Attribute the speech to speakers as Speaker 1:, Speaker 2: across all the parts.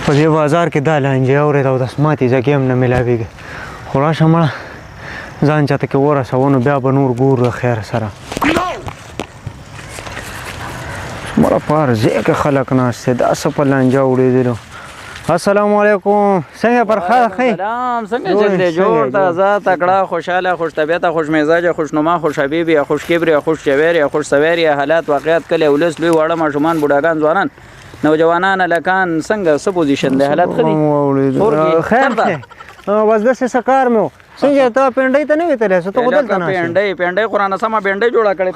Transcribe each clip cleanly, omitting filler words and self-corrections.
Speaker 1: په دې بازار کې دا لانجې اورېده او د سماتې ځکې هم نه میلاوېږي خو راشه مړه ځان چاته کې ورسوه نو بیا به نور ګورو خیر سره مړه په هر ځای کې خلک ناست دی دا څه په لانجه وړېدلو السلام علیکم څنګه پر خیر ښه
Speaker 2: سلام څنګه چل دی جوړ تازه تکړه خوشحاله خوش طبیعته خوش مزاجه خوشنما خوش حبیب یا خوش کبر یا خوش شویر یا خوش سویر یا حالات واقعیت کله ولس لوی واړه ماشومان بوډاګان ځوانان نوجوانان هلکان څنګه څه پوزیشن دی حالات ښه دي
Speaker 1: خیر ښه بس داسې څه کار مې و څنګه ته پنډۍ ته نه وې تللی څه ته خو دلته ناست
Speaker 2: پنډۍ قرآن سمه پنډۍ جوړه کړې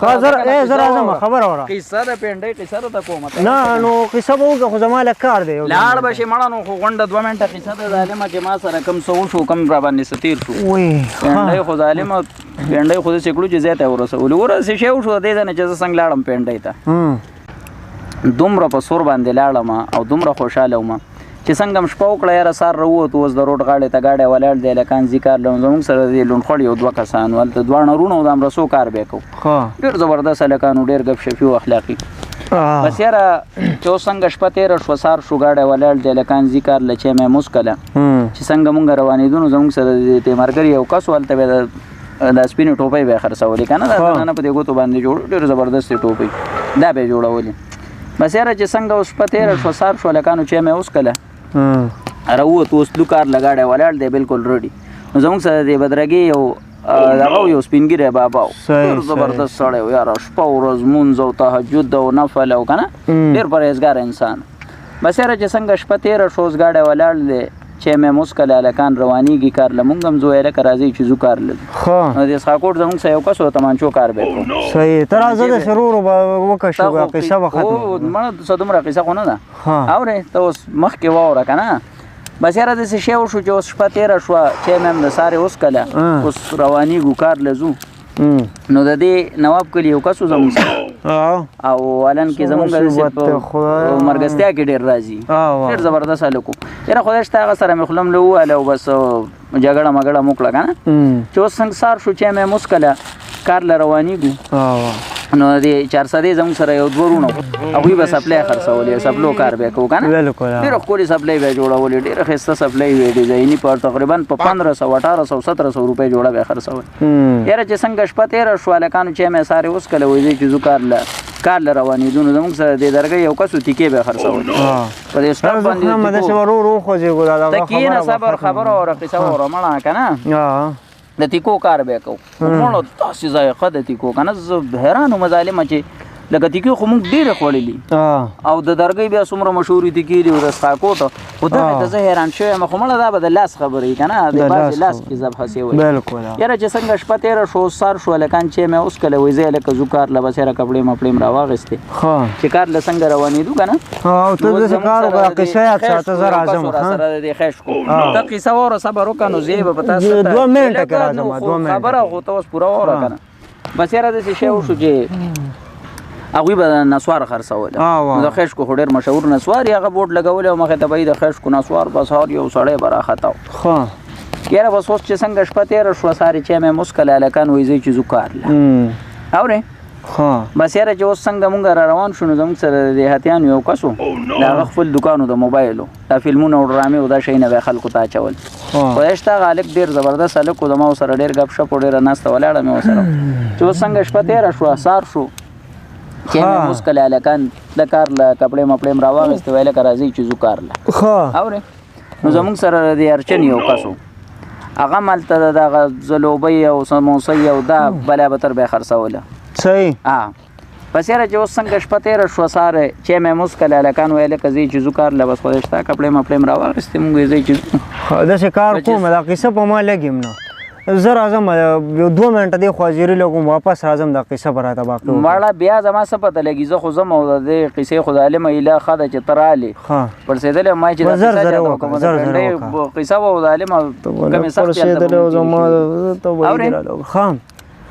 Speaker 1: زه راځم خبره وره
Speaker 2: قصه د پنډۍ قصه راته کومه
Speaker 1: نه نو قصه به وکړه خو زما لږ کار دی
Speaker 2: لاړ به شي مړه نو خو غونډه 2 منټه قصه د ظالمه چې ما سره کم څه وشو کم را باندې څه تېر شو پنډۍ خو ظالمه پنډۍ خو داسې کړو چې ځای ته ورسولو ورسې شی وشو دې ځای نه چې زه څنګه لاړم پنډۍ ته دومره په سور باندې لاړم او دومره خوشحاله وم چې څنګه م شپه وکړه یاره سار راووتو اوس د روډ غاړې ته ګاډی ولاړ دی هلکان ځي کار له زموږ سره د لونډخوړ یو 2 کسان ول هلته دواړه رونه او د امرسو کار به یې کوو ډېر زبردست هلکان ډېر ګپ شپي و اخلاقي بس یاره چې اوس څنګه شپه تېره شوه سار شو ګاډی ولاړ دی هلکان ځي کار له چې مې مسکله چې څنګه مونږ روانېدو نو زموږ سره د تیمرګر یو کس و هلته به د سپینې ټوپۍ به یې خرڅولې که نه دا دننه په دې ګوتو باندې جوړ ډېر زبردستې ټوپۍ دا به یې جوړولې بس یاره چې څنګه اوس شپه تېره شوه سار شو هلکانو چې مې وسکله راووت اوس لوکار لګاډی ولاړ دی بالکل ریډي نو زموږ سره د بدرګې یو دغه یو سپینګیری بابا و ډېر زبردست سړی و یاره شپه ورځ مونځ او تهجد او نفل او که نه ډېر پرهیزګار انسان بس یاره چې څنګه شپه تېره شو اوس ګاډی ولاړ دی چې مې مسکله هلکان روانېږي کار له مونږ هم ځو هلکه راځئ چې ځو کار له نو د اسحاقوټ زموږ سره یو کس و تمانچو کار به یې کړو
Speaker 1: صحیح ته راځه داسې ورو ورو به وکشو قصه به ختمه
Speaker 2: مړه څه دومره قصه خو نه ده اورې ته اوس مخکې واوره که نه بس یاره داسې شی وشو چې اوس شپه تېره شوه چې مې هم د سارې وسکله اوس روانېږو کار له ځو نو د دې نواب کلي یو کس و زموږ سره او الان کې زموږ مرګستیا کې ډېر راځي ډېر زبردست هلک و یاره خدای شته هغه سره مې خوله مله ووهله او بس جګړه مګړه مو کړه که نه چې اوس څنګه سار شو چې مې مسکله کار له روانېږو نو د 400 زموږ سره یو 2 رونه هغوی به سپلی خرڅولې سپلو کار به یې کوو که نه ډېره ښکلې سپلی به یې جوړولې ډېره ښایسته سپلی وې ډیزایني په تقریبا په 1500 1800 1700 روپۍ جوړه به یې خرڅول یاره چې څنګه شپه تېره شوه هلکانو چې مې سارې وسکله وایي ځئ چې ځو کار له روانېدو نو زموږ سره د درګۍ یو کس و تیکې به یې خرڅولې په دې سټاپ باندې کښېنه صبر خبره اوره قصه واوره مړه که نه د تیکو کار به یې کوو مړه داسې ذایقه د تیکو که نه زه حیران وم ظالمه چې لکه تیکې خو موږ ډېرې خوړلي او د درګۍ بیا څومره مشهورې تیکې دي او د اسحاقوټ خو دغې ته زه حیران شوی یم خو مړه دا به د لاس خبرې وي که نه د بعضې لاس کې ذبحه سوی یاره چې څنګه شپه تېره شو سار شو هلکان چې مې اوسکله وایي زه هلکه ځو کار له بس یاره کپړې مپړې م راواغېستې چې کار له څنګه روانېدو که نه سره د دې خیش کو ته قصه واوره صبر وکړه نو زه به په تا خبره خو ته اوس پوره واوره که نه بس یاره داسې شی وشو چې هغوی به نسوار خرڅوله نو د خیشکو خو ډېر مشهور نسوار هغه بورډ لګولی او مخې ته به یې د خیشکو نسوار بس هر یو سړی به راخته و یاره بس اوس چې څنګه شپه تېره شوه سارې چې مې مسکله هلکان وایي ځئ چې ځو کار له اورې بس یاره چې اوس څنګه مونږ را روان شو نو زموږ سره د دیهاتیانو یو کس و د هغه خپل دوکانو د موبایلو دا فلمونه او ډرامې او دا شیونه به یې خلکو ته اچول خدای شته هغه هلک ډېر زبردست هلک و زما ورسره ډېر ګپ شپ و ډېره ناسته ولاړه مې ورسره چې اوس څنګه شپه تېره شوه سار شو چې مې مسکله هلکان د کار له کپړې مپړې م راواغېستې ویل که راځئ چې ځو کار له اورې نو زموږ سره د ارچن یو کس و هغه هم هلته دغه ځلوبۍ او سموسۍ او دا بلا بتر به یې خرڅوله
Speaker 1: صحیح
Speaker 2: بس یاره چې اوس څنګه شپه تېره شوه سارې چې مې مسکله هلکان ویل که ځئ چې ځو کار له بس خدای شته کپړې مپړې م راواغېستې مونږ یې ځئ چې
Speaker 1: داسې کار کوم دا قصه په ما لګ یم نه زه راځم یو 2 منټه دې خوا حاضري لګوم واپس راځم دا قصه به راته باقي
Speaker 2: مړه بیا زما څه پته لګي زه خو ځم او د دې قصې خو د عالمه ایله ښه ده چې ته رالې پړسېدلې ما چې قصه وه او د عالمه کمې سختې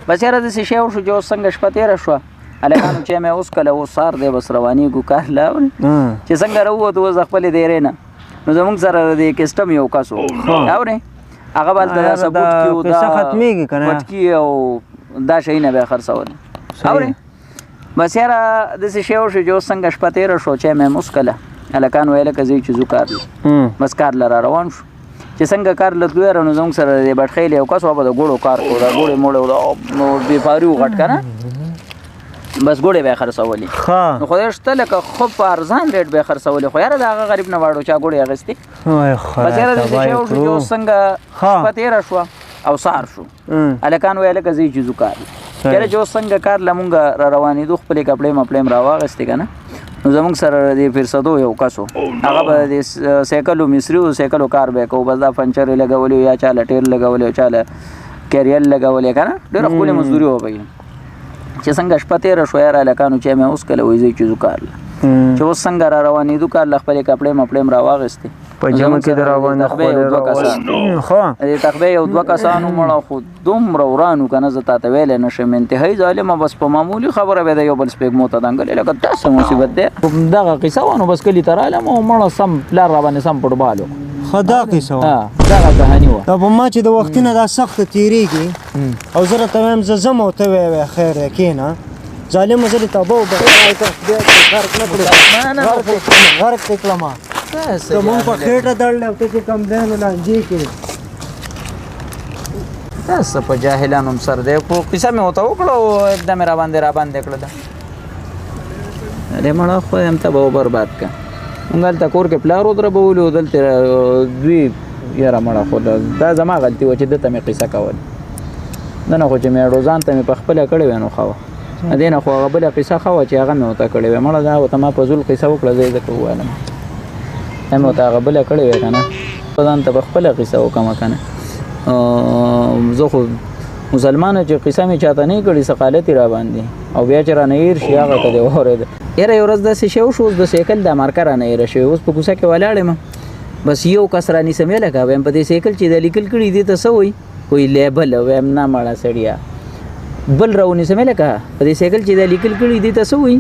Speaker 2: بس یاره داسې شی وشو چې اوس څنګه شپه تېره شوه هلکانو چې مې اوسکله اوس سار دی بس روانېږو کار له اورې چې څنګه راووتو اوس د خپلې دیرې نه نو زموږ سره د کسټم یو کس و اورې هغه به هلته دا ثبوت کي او دا پټکي او دا شیونه به یې خرڅول اورې بس یاره داسې شی وشو چې اوس څنګه شپه تېره شو چې مې مسکله هلکان ویل که زه چې ځو کار له بس کار له را روان شو چې څنګه کار له تلو یاره نو زموږ سره د بټخیل یو کس و به د ګوړو کار کو دا ګوړې موړې نو بېپاري و غټ که نه بس ګوړې به یې خرڅولې نو خدای شته لکه خو په ارزان ریټ به یې خرڅولې خو یاره د هغه غریب نه واړو چا ګوړې اخیستې بس یاره داسې شی وشو چې اوس څنګه شپه تېره شوه او سهار شو هلکان ویل که زه یې چې ځو کار کله چې اوس څنګه کار له مونږ را روانېدو خپلې کپړې مپړې م راواغېستې که نه نو زموږ سره د فرصتو یو کس و هغه به د سایکلو مصري و سایکلو کار به یې کوو بس دا پنچر یې لګولی یا چا له ټیر لګولی او چا له کیریل لګولی که نه ډېره ښکلې مزدوري وه پکې چې څنګه شپه تېره شوه یاره هلکانو چې مې اوس کله وایي زه چې ځو کار له چې اوس څنګه را روانېدو کار له خپلې کپړې مپړې م راواغېستې
Speaker 1: په جمع کې د روانه
Speaker 2: د تخبې یو دوه کسانو مړه خو دومره ورانو که نه زه تا ته ویلی نه شم انتهایي ظالمه بس په معمولي خبره به د یو بل سپېږمو ته دنګلې لکه داسې مصیبت دی دغه قصه وه نو بس کلي ته رالم او مړه سم پلار را باندې سم فټبال وکړو
Speaker 1: ښه دا قصه وه
Speaker 2: دغه کهاني وه
Speaker 1: دا په ما چې د وختونه دا سخته تېرېږي او زه راته وایم زه ځم او ته وایې خیر دی کښېنه ظالمه زه دې تبه غرق دې کړمه زمونږ په خېټه دړلی او ته چې کوم دی نو لانجې کې
Speaker 2: داسې په جاهلانو هم سر دی خو قصه مې ورته وکړه او एकदम را باندې کړه ده ارې مړه خدای هم تبه برباد کړه مونږ هلته کور کې پلار ودربولي او دلته دوی یاره مړه خو دا زما غلطي وه چې ده ته مې قصه کول دنه خو چې مې روزان ته مې په خپله کړې وی نو ښه وه دې نه خو هغه بله قصه ښه وه چې هغه مې ورته کړې وی مړه دا ورته ما په زول قصه وکړه زه یې ځکه وویلم مې ورته هغه بله کړې وی که نه ځان ته په خپله قصه وکړمه که نه زه خو مسلمانه چې قصه مې چاته نه کړي ثقالت یې را باندې او بیا چې رانه هېر شي هغه ته دې واورېده یاره یو ورځ داسې شی وشو اوس د سایکل دا مارکه رانه هېره شوې اوس په کوڅه کې ولاړ یم بس یو کس رانیسم یې لکه وایم په دې سایکل چې دا لیکل کړي دې ته څه وایي وایي لیبل وایم نه مړه سړیه بل راونیسم یې لکه په دې سایکل چې دا لیکل کړي دې ته څه وایي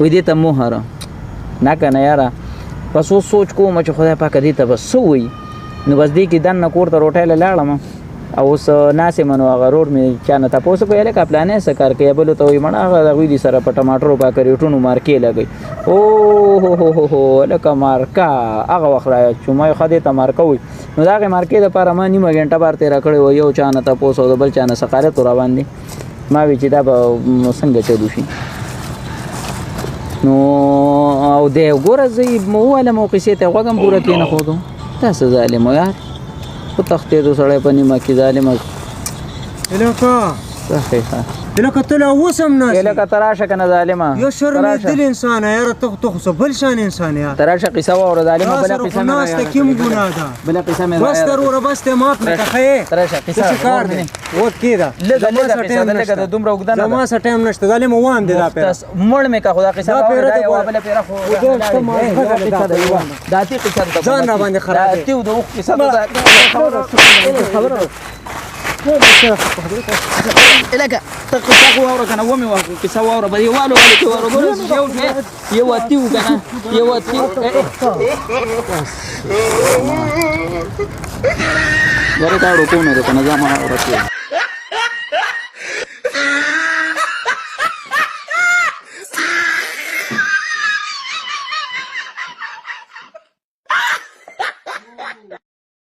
Speaker 2: وایي دې ته مهره نه که نه یاره بس اوس سوچ کوم چې خدای پاکه دې ته بس څه وایي نو بس دې کې دننه کور ته روټۍ له لاړم او اوس ناست یم نو هغه روډ مې چا نه تپوس وکړو هلکه پلانې څه کار کوي بلو ته وایي مړه هغه هغوی دې سره په ټماټرو په کریټونو مارکې لګوي اوهو هلکه مارکه هغه وخت را یاد شو ما یو ښه دې ته مارکه وایي نو د هغې مارکې دپاره ما نیمه ګنټه بار تېره کړې وه یو چا نه تپوس او د بل چا نه سقالت و را باندې ما وی چې دا به څنګه چلو شي نو او دی ګوره زه یې وویلم او قیسې ته غوږ هم پوره کېنښودو داسې ظالم و یار خو تښتېدو سړی په نیمه کې ظالمه
Speaker 1: هلکه هلکه ته لا اوس هم ناست
Speaker 2: هلکه ته راشه که نه ظالمه
Speaker 1: یو شرمېدل انسانه یاره ته خو څه بل شان انسان یار
Speaker 2: ته راشه قصه واوره ظالمه بله قصه مې
Speaker 1: ناسته کوم ګناه ده
Speaker 2: بله قصه مې
Speaker 1: بس ته وروره بس ته ماف نه که ښه
Speaker 2: راشه قصه
Speaker 1: څه کار دی وخت کېده
Speaker 2: لږه قصه ده لږه د دومره اوږده نه ده
Speaker 1: زما څه ټایم نشته ظالمه وایم دی دا پیره
Speaker 2: مړ مې که خو دا قصه واوره دا یوه بله پیره خو دا اتې قصه ده
Speaker 1: ځان را باندې خراب دی
Speaker 2: دا اتې د اوښ قصه ده خبره لکه ته قصه خو واوره که نه ومې وه قصه واوره به یووالو والو کې واوره ګوره یو اتي و که نه یو اتي ورې تا اړو کوو نه ده که نه ځه ما واوره کې